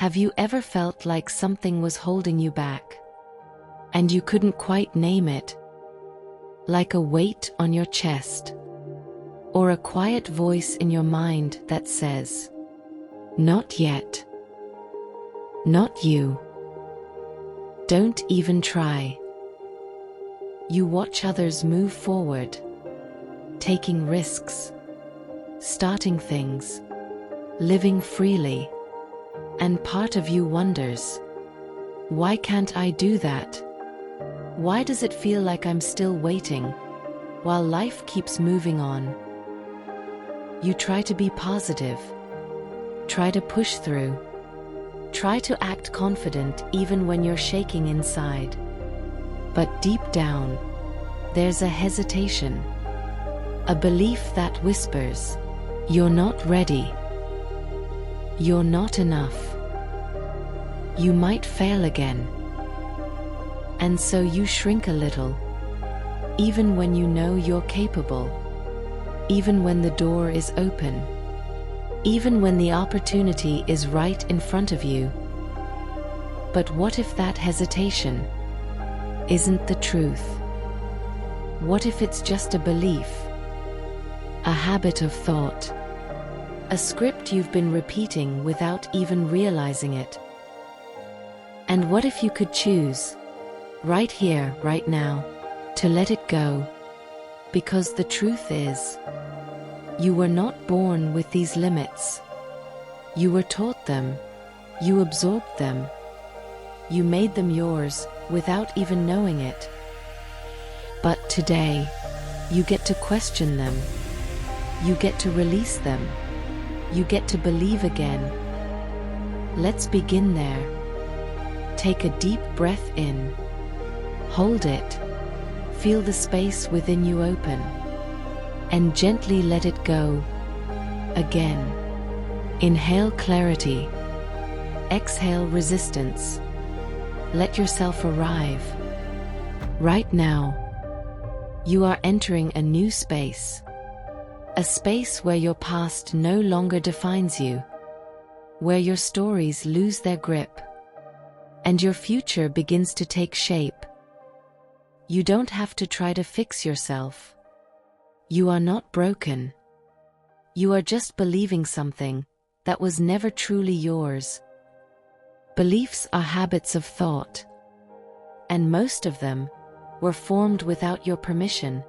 Have you ever felt like something was holding you back, and you couldn't quite name it? Like a weight on your chest, or a quiet voice in your mind that says, "Not yet. Not you. Don't even try." You watch others move forward, taking risks, starting things, living freely, and part of you wonders, why can't I do that? Why does it feel like I'm still waiting, while life keeps moving on? You try to be positive, try to push through, try to act confident even when you're shaking inside. But deep down, there's a hesitation, a belief that whispers, "You're not ready. You're not enough. You might fail again." And so you shrink a little, even when you know you're capable, even when the door is open, even when the opportunity is right in front of you. But what if that hesitation isn't the truth? What if it's just a belief, a habit of thought, a script you've been repeating without even realizing it? And what if you could choose, right here, right now, to let it go? Because the truth is, you were not born with these limits. You were taught them, you absorbed them, you made them yours without even knowing it. But today, you get to question them. You get to release them. You get to believe again. Let's begin there. Take a deep breath in. Hold it. Feel the space within you open. And gently let it go. Again. Inhale clarity. Exhale resistance. Let yourself arrive. Right now, you are entering a new space. A space where your past no longer defines you, where your stories lose their grip, and your future begins to take shape. You don't have to try to fix yourself. You are not broken. You are just believing something that was never truly yours. Beliefs are habits of thought, and most of them were formed without your permission.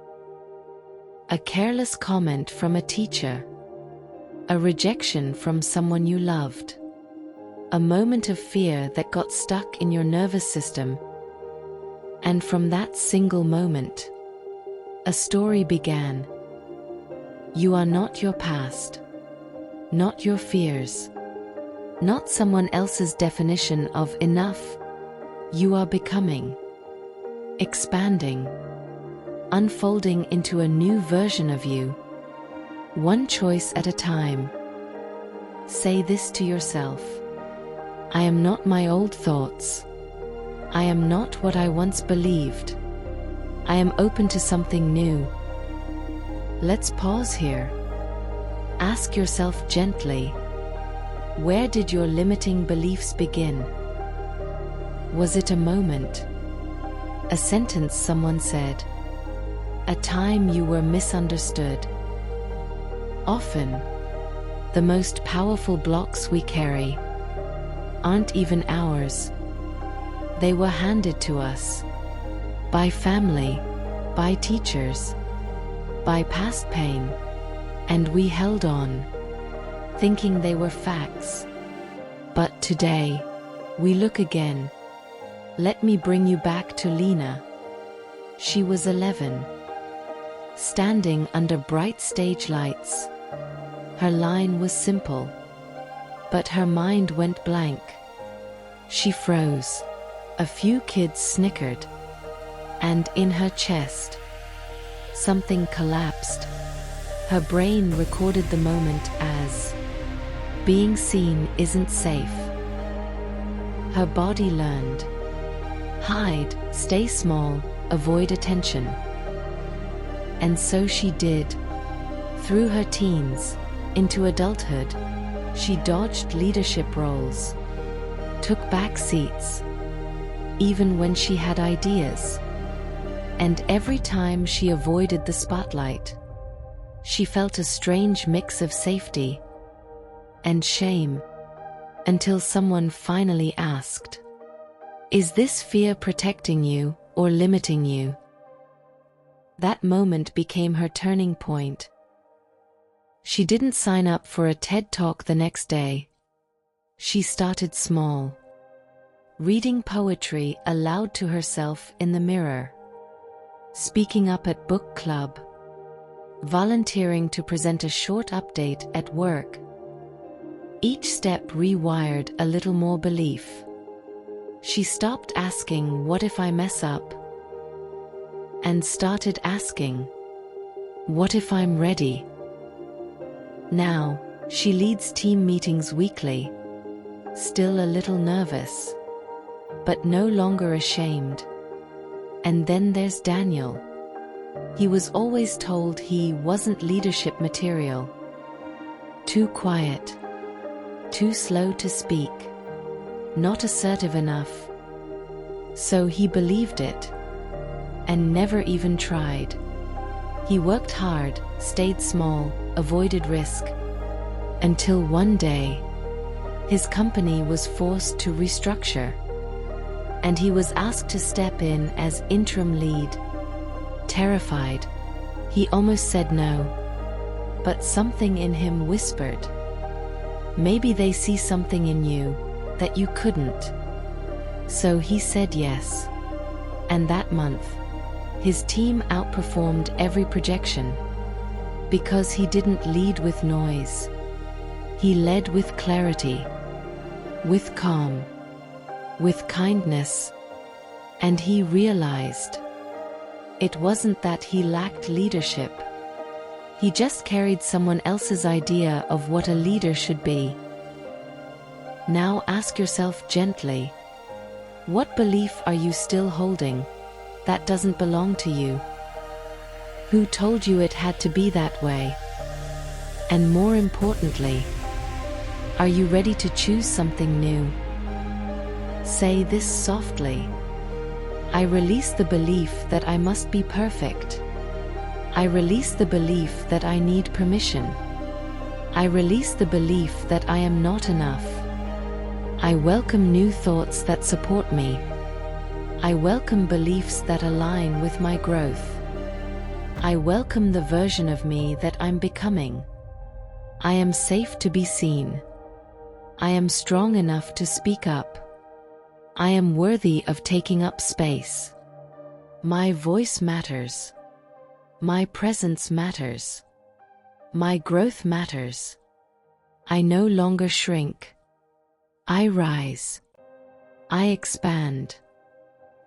A careless comment from a teacher, a rejection from someone you loved, a moment of fear that got stuck in your nervous system. And from that single moment, a story began. You are not your past, not your fears, not someone else's definition of enough. You are becoming, expanding, unfolding into a new version of you, one choice at a time. Say this to yourself: I am not my old thoughts. I am not what I once believed. I am open to something new. Let's pause here. Ask yourself gently, where did your limiting beliefs begin? Was it a moment? A sentence someone said? A time you were misunderstood? Often, the most powerful blocks we carry aren't even ours. They were handed to us by family, by teachers, by past pain, and we held on, thinking they were facts. But today, we look again. Let me bring you back to Lena. She was 11, standing under bright stage lights. Her line was simple, but her mind went blank. She froze. A few kids snickered, and in her chest, something collapsed. Her brain recorded the moment as being seen isn't safe. Her body learned, hide, stay small, avoid attention. And so she did. Through her teens, into adulthood, she dodged leadership roles, took back seats, even when she had ideas. And every time she avoided the spotlight, she felt a strange mix of safety and shame, until someone finally asked, "Is this fear protecting you or limiting you?" That moment became her turning point. She didn't sign up for a TED Talk the next day. She started small, reading poetry aloud to herself in the mirror, speaking up at book club, volunteering to present a short update at work. Each step rewired a little more belief. She stopped asking, "What if I mess up?" and started asking, "What if I'm ready?" Now, she leads team meetings weekly, still a little nervous, but no longer ashamed. And then there's Daniel. He was always told he wasn't leadership material. Too quiet, too slow to speak, not assertive enough. So he believed it, and never even tried. He worked hard, stayed small, avoided risk, until one day, his company was forced to restructure, and he was asked to step in as interim lead. Terrified, he almost said no, but something in him whispered, "Maybe they see something in you that you couldn't." So he said yes. And that month, his team outperformed every projection, because he didn't lead with noise. He led with clarity, with calm, with kindness, and he realized it wasn't that he lacked leadership. He just carried someone else's idea of what a leader should be. Now ask yourself gently, what belief are you still holding that doesn't belong to you? Who told you it had to be that way? And more importantly, are you ready to choose something new? Say this softly. I release the belief that I must be perfect. I release the belief that I need permission. I release the belief that I am not enough. I welcome new thoughts that support me. I welcome beliefs that align with my growth. I welcome the version of me that I'm becoming. I am safe to be seen. I am strong enough to speak up. I am worthy of taking up space. My voice matters. My presence matters. My growth matters. I no longer shrink. I rise. I expand.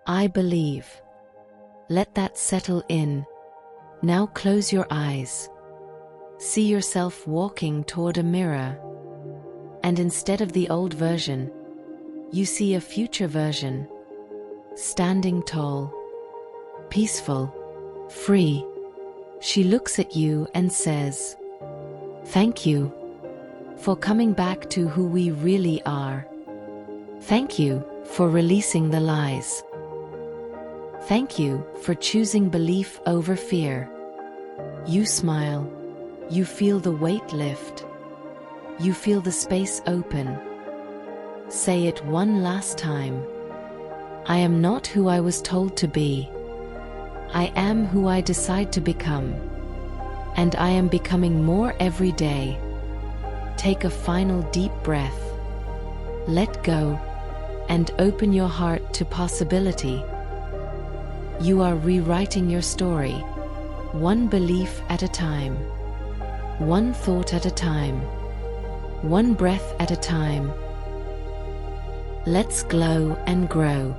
I believe. Let that settle in. Now close your eyes. See yourself walking toward a mirror. And instead of the old version, you see a future version, standing tall, peaceful, free. She looks at you and says, "Thank you for coming back to who we really are. Thank you for releasing the lies. Thank you for choosing belief over fear." You smile. You feel the weight lift. You feel the space open. Say it one last time. I am not who I was told to be. I am who I decide to become. And I am becoming more every day. Take a final deep breath. Let go, and open your heart to possibility. You are rewriting your story, one belief at a time, one thought at a time, one breath at a time. Let's glow and grow.